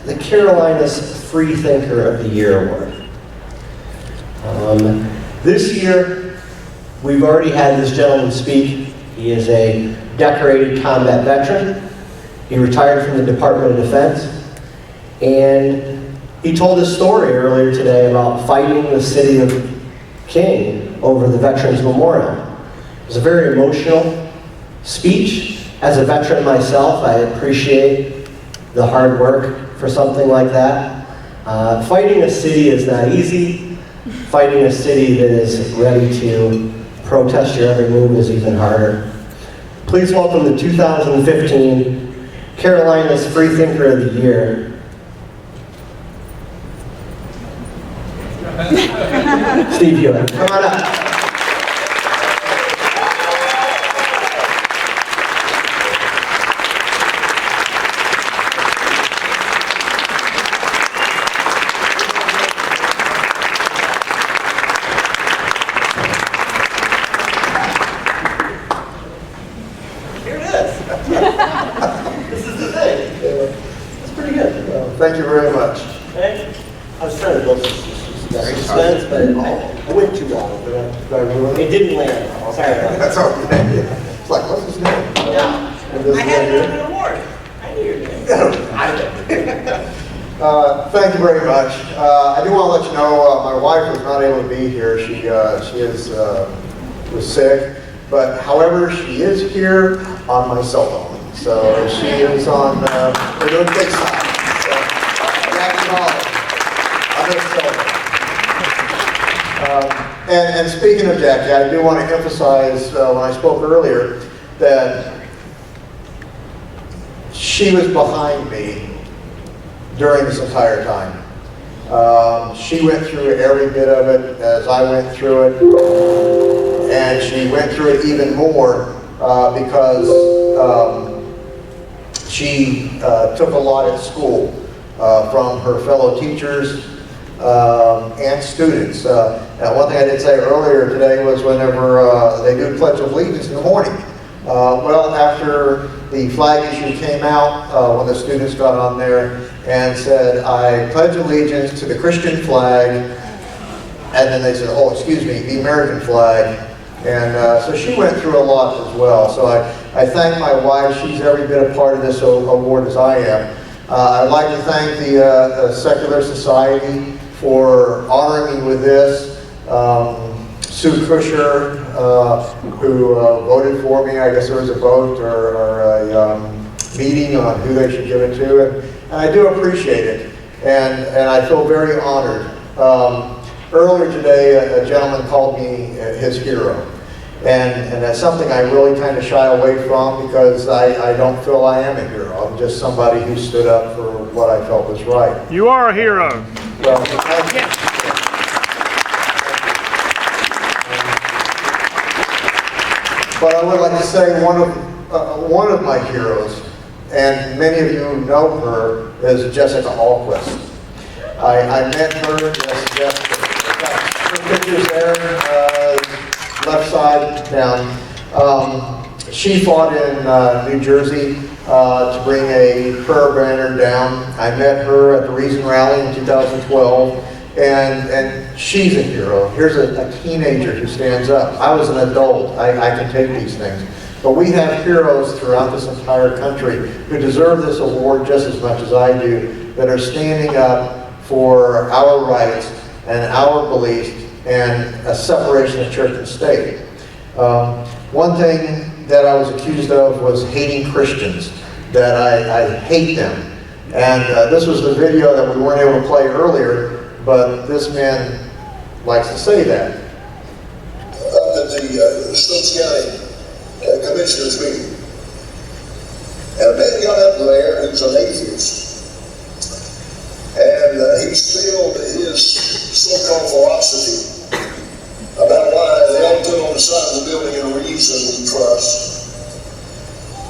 the Carolina's Freethinker of the Year Award. This year, we've already had this gentleman speak. He is a decorated combat veteran. He retired from the Department of Defense, and he told his story earlier today about fighting the city of King over the Veterans Memorial. It was a very emotional speech. As a veteran myself, I appreciate the hard work for something like that. Fighting a city is not easy. Fighting a city that is ready to protest your every move is even harder. Please welcome the 2015 Carolina's Freethinker of the Year, Steve Hewett. Come on up. Thank you very much. Okay. I was trying to build some suspense, but I went too long. It didn't land. Sorry about that. That's okay. It's like, what's his name? Yeah. I had an award. I knew your name. Thank you very much. I do want to let you know my wife was not able to be here. She was sick, but however, she is here on my cell phone. So she is on. We're doing FaceTime. And speaking of Jackie, I do want to emphasize when I spoke earlier that she was behind me during this entire time. She went through every bit of it as I went through it, and she went through it even more because she took a lot at school. From her fellow teachers and students. Now, one thing I did say earlier today was whenever they do Pledge of Allegiance in the morning. Well, after the flag issue came out, when the students got on there and said, "I pledge allegiance to the Christian flag," and then they said, "Oh, excuse me, the American flag." And so she went through a lot as well. So I thank my wife. She's every bit a part of this award as I am. I'd like to thank the Secular Society for honoring me with this. Sue Kusher, who voted for me. I guess there was a vote or a meeting on who they should give it to, and I do appreciate it, and I feel very honored. Earlier today, a gentleman called me his hero. And that's something I really kind of shy away from because I don't feel I am a hero. I'm just somebody who stood up for what I felt was right. You are a hero. Well, thank you. But I would like to say one of my heroes, and many of you know her, is Jessica Alquist. I met her, yes, Jessica. Her pictures there. Left side down. She fought in New Jersey to bring a prayer banner down. I met her at the Reason Rally in 2012, and she's a hero. Here's a teenager who stands up. I was an adult. I can take these things. But we have heroes throughout this entire country who deserve this award just as much as I do, that are standing up for our rights and our beliefs and a separation of church and state. One thing that I was accused of was hating Christians, that I hate them. And this was the video that we weren't able to play earlier, but this man likes to say that. Up at the Stokes County Commissioners meeting. And a man got up there who's an atheist. And he spilled his so-called philosophy about why they ought to put on the side of the building a reason we trust.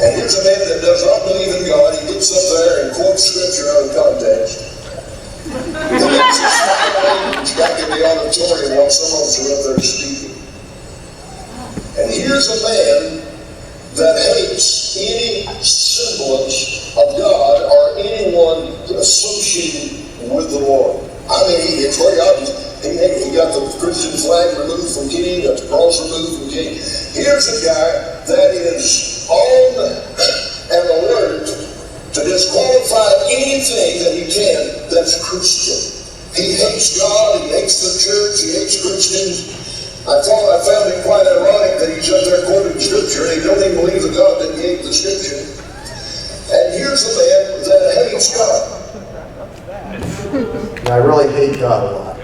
And here's a man that does not believe in God. He gets up there and quotes scripture out of context. And then just smiling back in the auditorium while some of us are up there speaking. And here's a man that hates any semblance of God or anyone associated with the Lord. I mean, it's very obvious. He got the Christian flag removed from Kenny, got the cross removed from Kenny. Here's a guy that is on and alert to disqualify anything that he can that's Christian. He hates God, he hates the church, he hates Christians. I found it quite ironic that he's up there quoting Scripture and he don't even believe the God that gave the Scripture. And here's a man that hates God. I really hate God a lot.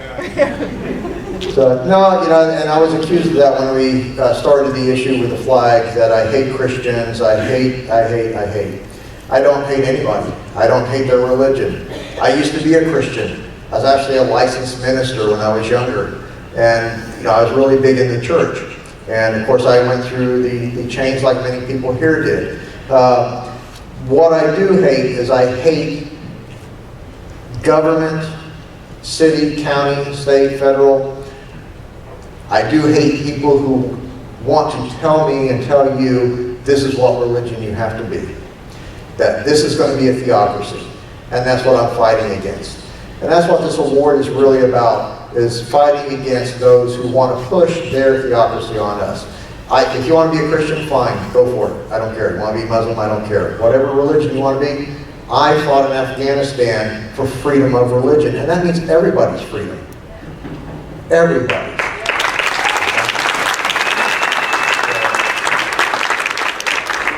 So, no, and I was accused of that when we started the issue with the flag, that I hate Christians, I hate. I don't hate anybody. I don't hate their religion. I used to be a Christian. I was actually a licensed minister when I was younger. And I was really big in the church. And of course I went through the change like many people here did. What I do hate is I hate government, city, county, state, federal. I do hate people who want to tell me and tell you this is what religion you have to be. That this is going to be a theocracy. And that's what I'm fighting against. And that's what this award is really about, is fighting against those who want to push their theocracy on us. If you want to be a Christian, fine, go for it. I don't care. You want to be Muslim, I don't care. Whatever religion you want to be, I fought in Afghanistan for freedom of religion, and that means everybody's freedom. Everybody.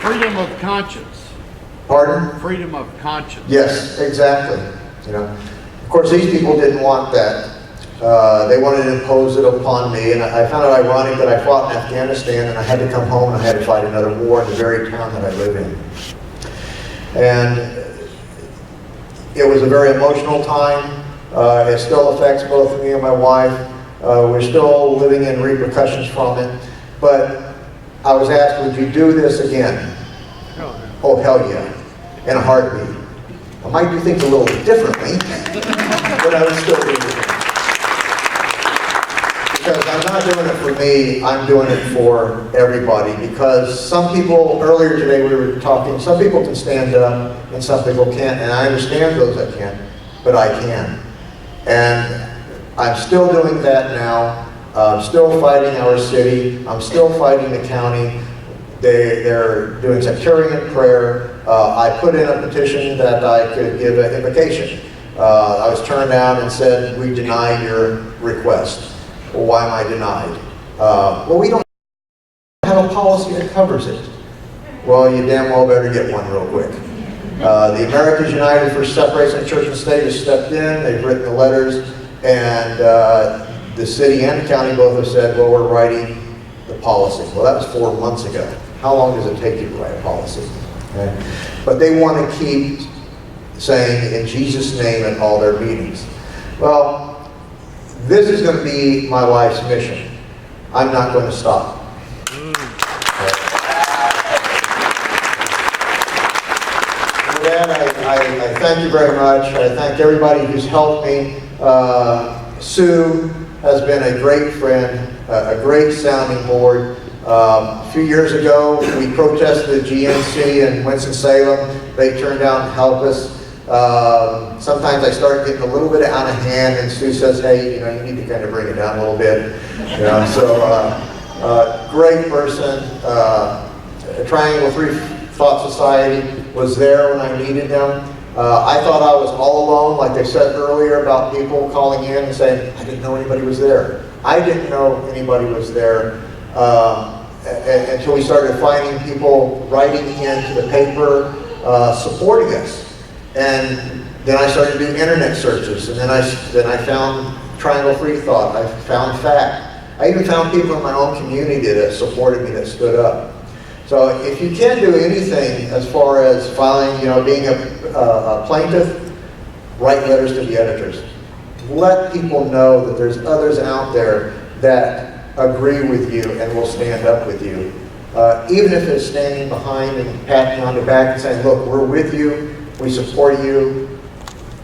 Freedom of conscience. Pardon? Freedom of conscience. Yes, exactly. Of course, these people didn't want that. They wanted to impose it upon me, and I found it ironic that I fought in Afghanistan and I had to come home and I had to fight another war in the very town that I live in. And it was a very emotional time. It still affects both me and my wife. We're still living in repercussions from it. But I was asked, would you do this again? Oh, hell yeah. In a heartbeat. I might do things a little differently, but I would still do it. Because I'm not doing it for me, I'm doing it for everybody. Because some people, earlier today we were talking, some people can stand up and some people can't. And I understand those that can't, but I can. And I'm still doing that now. I'm still fighting our city. I'm still fighting the county. They're doing sectarian prayer. I put in a petition that I could give an invocation. I was turned down and said, we deny your request. Well, why am I denied? Well, we don't have a policy that covers it. Well, you damn well better get one real quick. The Americans United for Separation of Church and State has stepped in. They've written the letters, and the city and the county both have said, well, we're writing the policy. Well, that was 4 months ago. How long does it take you to write a policy? Okay. But they want to keep saying in Jesus' name at all their meetings. Well, this is going to be my life's mission. I'm not going to stop. With that, I thank you very much. I thank everybody who's helped me. Sue has been a great friend, a great sounding board. A few years ago, we protested the GNC in Winston-Salem. They turned out to help us. Sometimes I start getting a little bit out of hand, and Sue says, hey, you need to kind of bring it down a little bit. Great person. Triangle 3 Thought Society was there when I needed them. I thought I was all alone, like they said earlier about people calling in and saying, I didn't know anybody was there. I didn't know anybody was there. Until we started finding people writing into the paper, supporting us. And then I started doing internet searches, and then I found Triangle Free Thought, I found FACT. I even found people in my own community that supported me, that stood up. So if you can do anything as far as filing, being a plaintiff, write letters to the editors. Let people know that there's others out there that agree with you and will stand up with you. Even if it's standing behind and patting you on the back and saying, look, we're with you, we support you.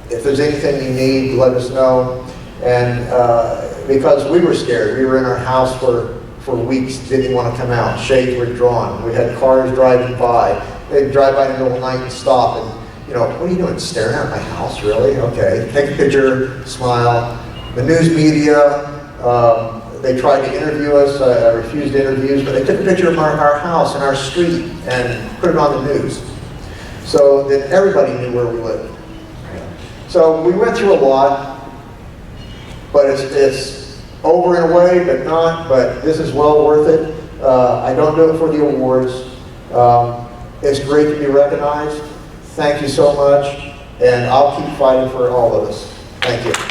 If there's anything you need, let us know. And because we were scared. We were in our house for for weeks, didn't even want to come out. Shades were drawn. We had cars driving by. They'd drive by in the middle of the night and stop and, you know, what are you doing, staring at my house, really? Okay, take a picture, smile. The news media, they tried to interview us. I refused interviews, but they took a picture of our house and our street and put it on the news so that everybody knew where we lived. So we went through a lot, but it's over in a way, but not, but this is well worth it. I don't do it for the awards. It's great to be recognized. Thank you so much, and I'll keep fighting for all of us. Thank you.